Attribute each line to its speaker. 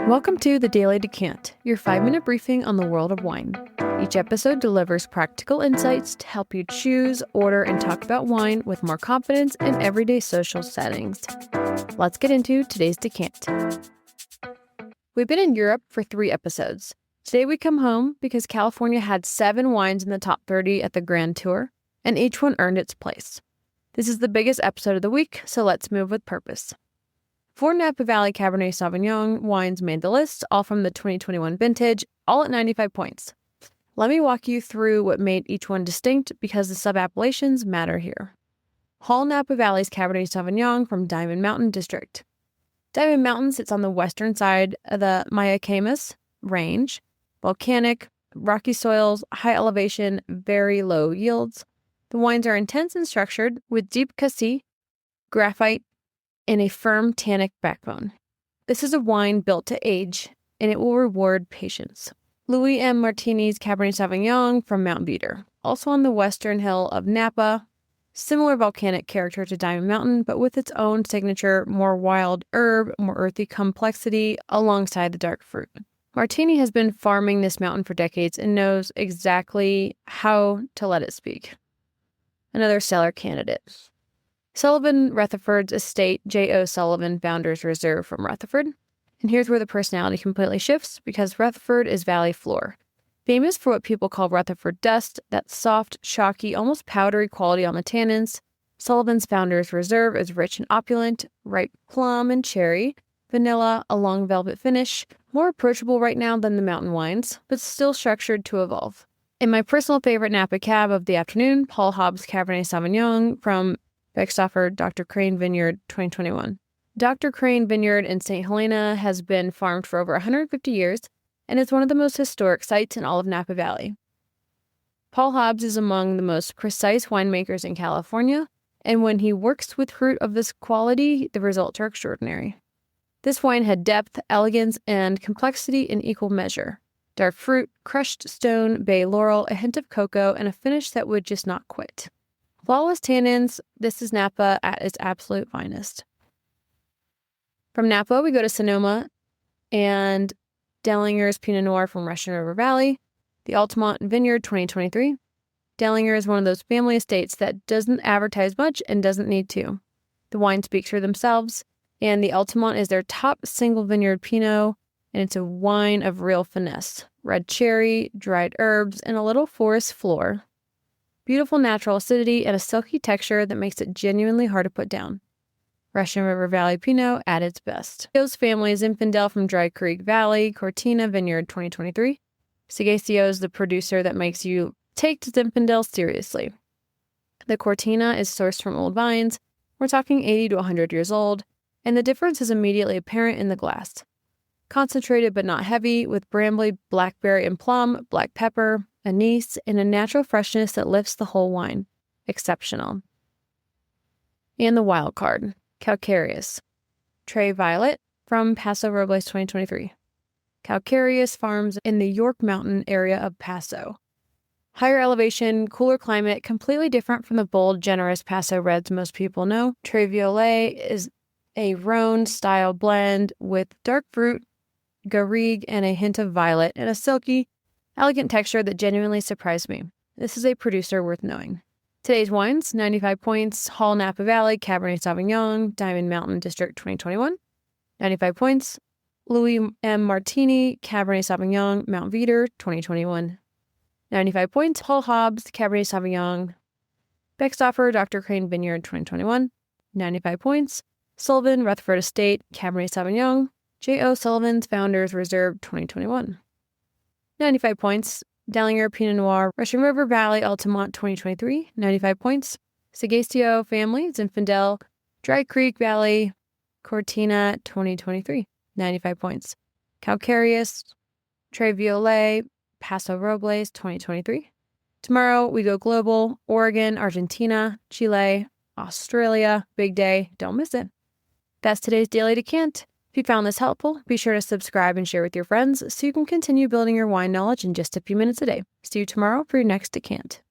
Speaker 1: Welcome to the Daily Decant, your 5-minute briefing on the world of wine. Each episode delivers practical insights to help you choose, order, and talk about wine with more confidence in everyday social settings. Let's get into today's decant. We've been in Europe for 3 episodes. Today we come home because California had 7 wines in the top 30 at the Grand Tour, and each one earned its place. This is the biggest episode of the week, so let's move with purpose. 4 Napa Valley Cabernet Sauvignon wines made the list, all from the 2021 vintage, all at 95 points. Let me walk you through what made each one distinct because the sub-appellations matter here. Hall Napa Valley's Cabernet Sauvignon from Diamond Mountain District. Diamond Mountain sits on the western side of the Mayacamas range. Volcanic, rocky soils, high elevation, very low yields. The wines are intense and structured with deep cassis, graphite, and a firm tannic backbone. This is a wine built to age, and it will reward patience. Louis M. Martini's Cabernet Sauvignon from Mount Veeder, also on the western hill of Napa. Similar volcanic character to Diamond Mountain, but with its own signature, more wild herb, more earthy complexity alongside the dark fruit. Martini has been farming this mountain for decades and knows exactly how to let it speak. Another stellar candidate. Sullivan Rutherford's estate, J.O. Sullivan Founders Reserve from Rutherford. And here's where the personality completely shifts because Rutherford is valley floor. Famous for what people call Rutherford dust, that soft, chalky, almost powdery quality on the tannins. Sullivan's Founders Reserve is rich and opulent, ripe plum and cherry, vanilla, a long velvet finish, more approachable right now than the mountain wines, but still structured to evolve. And my personal favorite Napa Cab of the afternoon, Paul Hobbs Cabernet Sauvignon from Beckstoffer Dr. Crane Vineyard 2021. Dr. Crane Vineyard in St. Helena has been farmed for over 150 years and is one of the most historic sites in all of Napa Valley. Paul Hobbs is among the most precise winemakers in California, and when he works with fruit of this quality, the results are extraordinary. This wine had depth, elegance, and complexity in equal measure. Dark fruit, crushed stone, bay laurel, a hint of cocoa, and a finish that would just not quit. Flawless tannins, this is Napa at its absolute finest. From Napa, we go to Sonoma and Dellinger's Pinot Noir from Russian River Valley, the Altamont Vineyard 2023. Dellinger is one of those family estates that doesn't advertise much and doesn't need to. The wine speaks for themselves, and the Altamont is their top single vineyard Pinot, and it's a wine of real finesse. Red cherry, dried herbs, and a little forest floor. Beautiful natural acidity and a silky texture that makes it genuinely hard to put down. Russian River Valley Pinot at its best. Sagasio's family Zinfandel from Dry Creek Valley, Cortina Vineyard 2023. Sagasio is the producer that makes you take Zinfandel seriously. The Cortina is sourced from old vines. We're talking 80 to 100 years old, and the difference is immediately apparent in the glass. Concentrated but not heavy, with brambly, blackberry, and plum, black pepper, anise, and a natural freshness that lifts the whole wine. Exceptional. And the wild card, Calcareous. Trey Violet from Paso Robles 2023. Calcareous farms in the York Mountain area of Paso. Higher elevation, cooler climate, completely different from the bold, generous Paso Reds most people know. Trey Violet is a Rhône-style blend with dark fruit, garrigue, and a hint of violet, and a silky, elegant texture that genuinely surprised me. This is a producer worth knowing. Today's wines, 95 points, Hall Napa Valley Cabernet Sauvignon, Diamond Mountain District 2021. 95 points, Louis M. Martini Cabernet Sauvignon, Mount Veeder 2021. 95 points, Paul Hobbs Cabernet Sauvignon, Beckstoffer Dr. Crane Vineyard 2021. 95 points, Sullivan Rutherford Estate Cabernet Sauvignon, J.O. Sullivan's Founders Reserve 2021. 95 points, Dellinger Pinot Noir, Russian River Valley Altamont 2023. 95 points, Sagasio Family Zinfandel, Dry Creek Valley Cortina 2023. 95 points, Calcareous, Trey Violet, Paso Robles 2023. Tomorrow we go global, Oregon, Argentina, Chile, Australia, big day, don't miss it. That's today's Daily Decant. If you found this helpful, be sure to subscribe and share with your friends so you can continue building your wine knowledge in just a few minutes a day. See you tomorrow for your next decant.